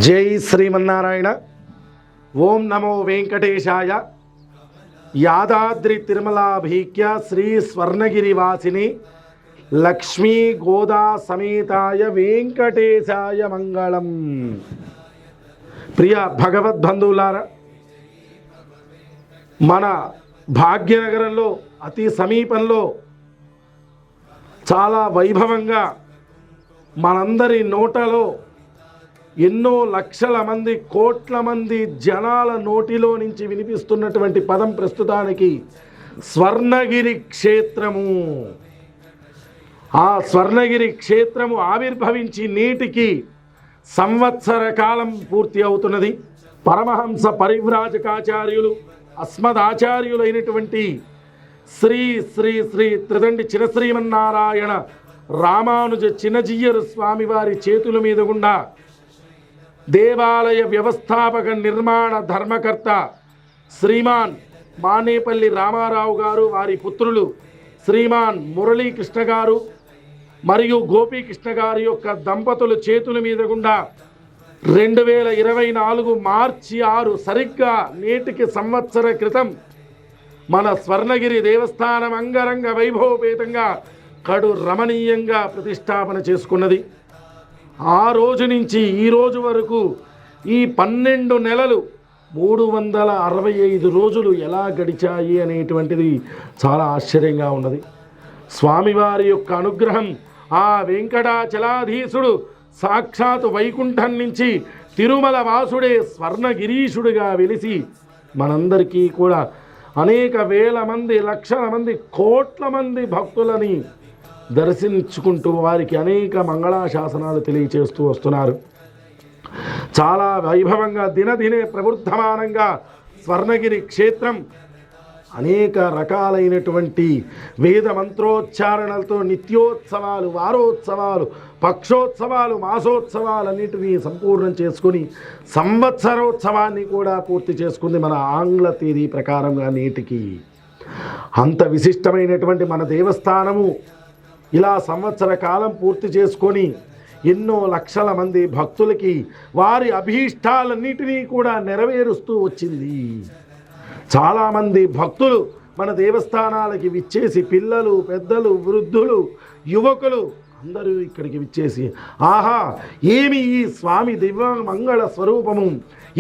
జై శ్రీమన్నారాయణ. ఓం నమో వెంకటేశాయ. యాదాద్రి తిరుమలాభీక్య శ్రీ స్వర్ణగిరివాసిని లక్ష్మీ గోదా సమేతాయ వెంకటేశాయ మంగళం. ప్రియ భగవద్బంధువులారా, మన భాగ్యనగరంలో అతి సమీపంలో చాలా వైభవంగా మనందరి నోటలో ఎన్నో లక్షల మంది కోట్ల మంది జనాల నోటిలో నుంచి వినిపిస్తున్నటువంటి పదం ప్రస్తుతానికి స్వర్ణగిరి క్షేత్రము. ఆ స్వర్ణగిరి క్షేత్రము ఆవిర్భవించి నేటికి సంవత్సర కాలం పూర్తి అవుతున్నది. పరమహంస పరివ్రాజకాచార్యులు అస్మదాచార్యులైనటువంటి శ్రీ శ్రీ శ్రీ త్రిదండి చిరశ్రీమన్నారాయణ రామానుజ చిన్నజీయరు స్వామివారి చేతుల మీద గుండా దేవాలయ వ్యవస్థాపక నిర్మాణ ధర్మకర్త శ్రీమాన్ మానేపల్లి రామారావు గారు, వారి పుత్రులు శ్రీమాన్ మురళీకృష్ణ గారు మరియు గోపీకృష్ణ గారి యొక్క దంపతులు చేతుల మీద గుండా 2024 మార్చి 6 సరిగ్గా నేటికి సంవత్సర క్రితం మన స్వర్ణగిరి దేవస్థానం అంగరంగ వైభవపేతంగా కడు రమణీయంగా ప్రతిష్టాపన చేసుకున్నది. ఆ రోజు నుంచి ఈ రోజు వరకు ఈ 12 నెలలు 365 రోజులు ఎలా గడిచాయి అనేటువంటిది చాలా ఆశ్చర్యంగా ఉన్నది. స్వామివారి యొక్క అనుగ్రహం, ఆ వెంకటాచలాధీశుడు సాక్షాత్ వైకుంఠం నుంచి తిరుమల వాసుడే స్వర్ణగిరీశుడిగా వెలిసి మనందరికీ కూడా అనేక వేల మంది, లక్షల మంది, కోట్ల మంది భక్తులని దర్శించుకుంటూ వారికి అనేక మంగళాశాసనాలు తెలియచేస్తూ వస్తున్నారు. చాలా వైభవంగా దినదినే ప్రవృద్ధమానంగా స్వర్ణగిరి క్షేత్రం అనేక రకాలైనటువంటి వేద మంత్రోచ్చారణలతో నిత్యోత్సవాలు, వారోత్సవాలు, పక్షోత్సవాలు, మాసోత్సవాలన్నింటినీ సంపూర్ణం చేసుకుని సంవత్సరోత్సవాన్ని కూడా పూర్తి చేసుకుంది మన ఆంగ్ల తేదీ ప్రకారంగా నేటికి. అంత విశిష్టమైనటువంటి మన దేవస్థానము ఇలా సంవత్సర కాలం పూర్తి చేసుకొని ఎన్నో లక్షల మంది భక్తులకి వారి అభీష్టాలన్నిటినీ కూడా నెరవేరుస్తూ వచ్చింది. చాలామంది భక్తులు మన దేవస్థానాలకి విచ్చేసి, పిల్లలు, పెద్దలు, వృద్ధులు, యువకులు అందరూ ఇక్కడికి విచ్చేసి, ఆహా ఏమి ఈ స్వామి దివ్య మంగళ స్వరూపము,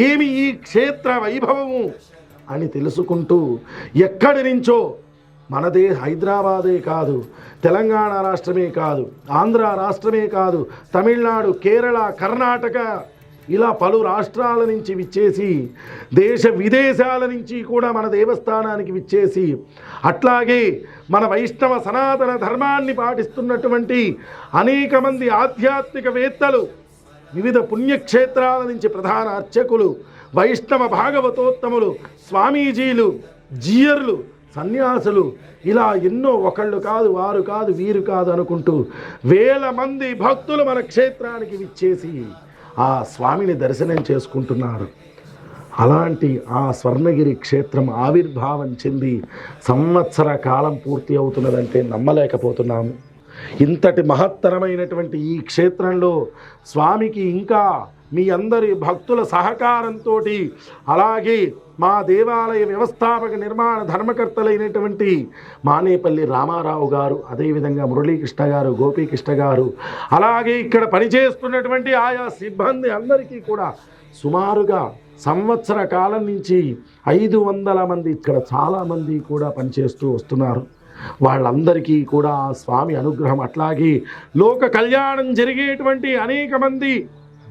ఏమి ఈ క్షేత్ర వైభవము అని తెలుసుకుంటూ ఎక్కడి నుంచో మనదే హైదరాబాదే కాదు, తెలంగాణ రాష్ట్రమే కాదు, ఆంధ్ర రాష్ట్రమే కాదు, తమిళనాడు, కేరళ, కర్ణాటక ఇలా పలు రాష్ట్రాల నుంచి విచ్చేసి, దేశ విదేశాల నుంచి కూడా మన దేవస్థానానికి విచ్చేసి, అట్లాగే మన వైష్ణవ సనాతన ధర్మాన్ని పాటిస్తున్నటువంటి అనేక మంది ఆధ్యాత్మికవేత్తలు, వివిధ పుణ్యక్షేత్రాల నుంచి ప్రధాన అర్చకులు, వైష్ణవ భాగవతోత్తములు, స్వామీజీలు, జీయర్లు, సన్యాసులు ఇలా ఎన్నో, ఒకళ్ళు కాదు, వారు కాదు, వీరు కాదు అనుకుంటూ వేల మంది భక్తులు మన క్షేత్రానికి విచ్చేసి ఆ స్వామిని దర్శనం చేసుకుంటున్నారు. అలాంటి ఆ స్వర్ణగిరి క్షేత్రం ఆవిర్భావం చెంది సంవత్సర కాలం పూర్తి అవుతున్నదంటే నమ్మలేకపోతున్నాము. ఇంతటి మహత్తరమైనటువంటి ఈ క్షేత్రంలో స్వామికి ఇంకా మీ అందరి భక్తుల సహకారంతో, అలాగే మా దేవాలయ వ్యవస్థాపక నిర్మాణ ధర్మకర్తలైనటువంటి మానేపల్లి రామారావు గారు, అదేవిధంగా మురళీకృష్ణ గారు, గోపీకృష్ణ గారు, అలాగే ఇక్కడ పనిచేస్తున్నటువంటి ఆయా సిబ్బంది అందరికీ కూడా సుమారుగా సంవత్సర కాలం నుంచి 500 మంది ఇక్కడ చాలామంది కూడా పనిచేస్తూ వస్తున్నారు. వాళ్ళందరికీ కూడా ఆ స్వామి అనుగ్రహం, అట్లాగే లోక కళ్యాణం జరిగేటువంటి అనేక మంది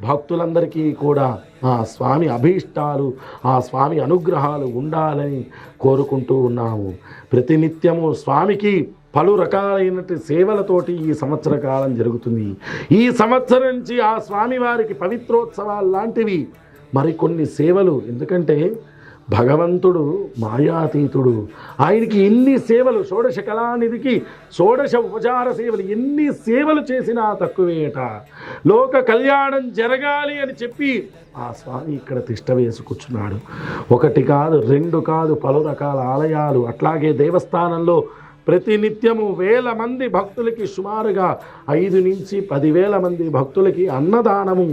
భక్తులందరికీ కూడా ఆ స్వామి అభీష్టాలు, ఆ స్వామి అనుగ్రహాలు ఉండాలని కోరుకుంటూ ఉన్నాము. ప్రతినిత్యము స్వామికి పలు రకాలైనటువంటి సేవలతోటి ఈ సంవత్సర కాలం జరుగుతుంది. ఈ సంవత్సరం నుంచి ఆ స్వామి వారికి పవిత్రోత్సవాలు లాంటివి మరికొన్ని సేవలు, ఎందుకంటే భగవంతుడు మాయాతీతుడు, ఆయనకి ఎన్ని సేవలు, షోడశ కళానిధికి షోడశ ఉపచార సేవలు ఎన్ని సేవలు చేసినా తక్కువేట. లోక కళ్యాణం జరగాలి అని చెప్పి ఆ స్వామి ఇక్కడ తిష్ట వేసి కూర్చున్నాడు. ఒకటి కాదు, రెండు కాదు, పలు రకాల ఆలయాలు, అట్లాగే దేవస్థానంలో ప్రతినిత్యము వేల మంది భక్తులకి, సుమారుగా 5 నుంచి 10,000 మంది భక్తులకి అన్నదానము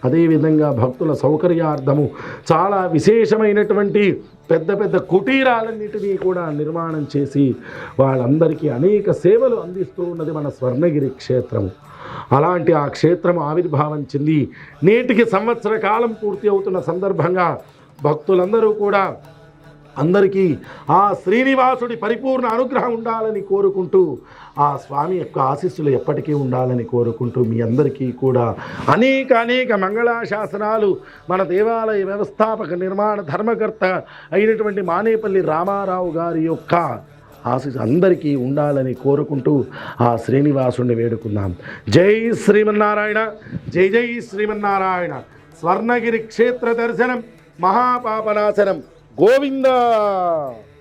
అదేవిధంగా భక్తుల సౌకర్యార్థము చాలా విశేషమైనటువంటి పెద్ద పెద్ద కుటీరాలన్నిటినీ కూడా నిర్మాణం చేసి వాళ్ళందరికీ అనేక సేవలు అందిస్తూ ఉన్నది మన స్వర్ణగిరి క్షేత్రము. అలాంటి ఆ క్షేత్రం ఆవిర్భావం చెంది నేటికి సంవత్సర కాలం పూర్తి అవుతున్న సందర్భంగా భక్తులందరూ కూడా అందరికీ ఆ శ్రీనివాసుడి పరిపూర్ణ అనుగ్రహం ఉండాలని కోరుకుంటూ, ఆ స్వామి యొక్క ఆశీస్సులు ఎప్పటికీ ఉండాలని కోరుకుంటూ మీ అందరికీ కూడా అనేక మంగళాశాసనాలు మన దేవాలయ వ్యవస్థాపక నిర్మాణ ధర్మకర్త అయినటువంటి మానేపల్లి రామారావు గారి యొక్క ఆశీస్సు అందరికీ ఉండాలని కోరుకుంటూ ఆ శ్రీనివాసుడిని వేడుకుందాం. జై శ్రీమన్నారాయణ, జై జై శ్రీమన్నారాయణ. స్వర్ణగిరి క్షేత్ర దర్శనం మహాపాపనాశనం. గోవింద.